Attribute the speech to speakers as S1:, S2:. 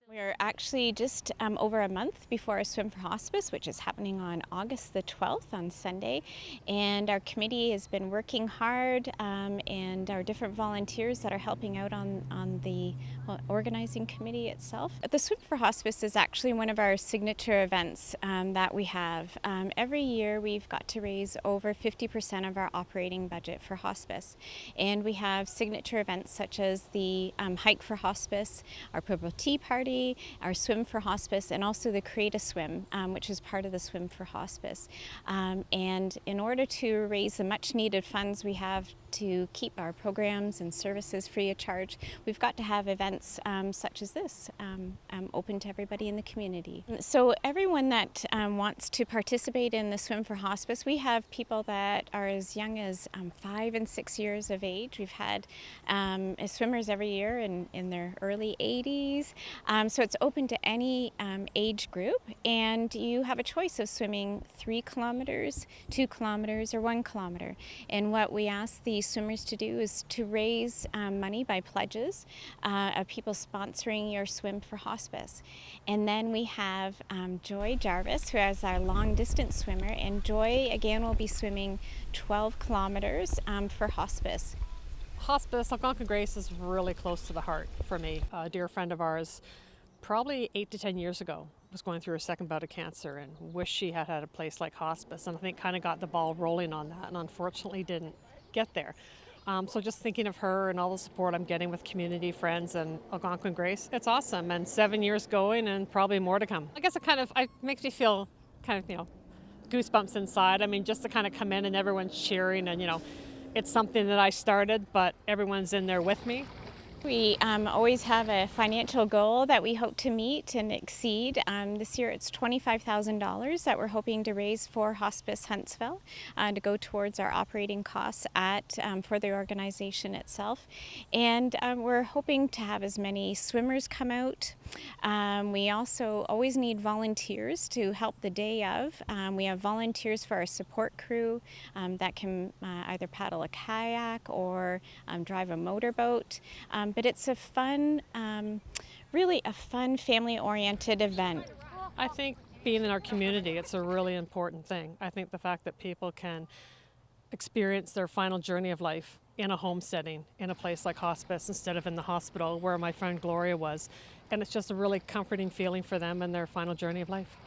S1: We're actually just over a month before our Swim for Hospice, which is happening on August the 12th on Sunday. And our committee has been working hard, and our different volunteers that are helping out on the organizing committee itself. The Swim for Hospice is actually one of our signature events that we have. Every year we've got to raise over 50% of our operating budget for hospice. And we have signature events such as the Hike for Hospice, our Purple Tea Party, our Swim for Hospice, and also the Create a Swim, which is part of the Swim for Hospice. And in order to raise the much needed funds we have to keep our programs and services free of charge, we've got to have events such as this open to everybody in the community. So everyone that wants to participate in the Swim for Hospice, we have people that are as young as 5 and 6 years of age. We've had swimmers every year in their early 80s. So it's open to any age group, and you have a choice of swimming 3 kilometers, 2 kilometers, or 1 kilometer. And what we ask the swimmers to do is to raise money by pledges of people sponsoring your Swim for Hospice. And then we have Joy Jarvis, who is our long distance swimmer, and Joy again will be swimming 12 kilometers for hospice.
S2: Hospice, Algonquin Grace is really close to the heart for me. A dear friend of ours, probably 8 to 10 years ago, was going through her second bout of cancer and wished she had had a place like hospice, and I think kind of got the ball rolling on that and unfortunately didn't get there. So just thinking of her and all the support I'm getting with community, friends, and Algonquin Grace, it's awesome. And 7 years going and probably more to come. I guess it makes me feel kind of, goosebumps inside. I mean, just to kind of come in and everyone's cheering and, it's something that I started, but everyone's in there with me.
S1: We always have a financial goal that we hope to meet and exceed. This year it's $25,000 that we're hoping to raise for Hospice Huntsville to go towards our operating costs for the organization itself. And we're hoping to have as many swimmers come out. We also always need volunteers to help the day of. We have volunteers for our support crew that can either paddle a kayak or drive a motorboat. But it's a fun, really a fun family-oriented event.
S2: I think being in our community, it's a really important thing. I think the fact that people can experience their final journey of life in a home setting, in a place like hospice, instead of in the hospital where my friend Gloria was. And it's just a really comforting feeling for them in their final journey of life.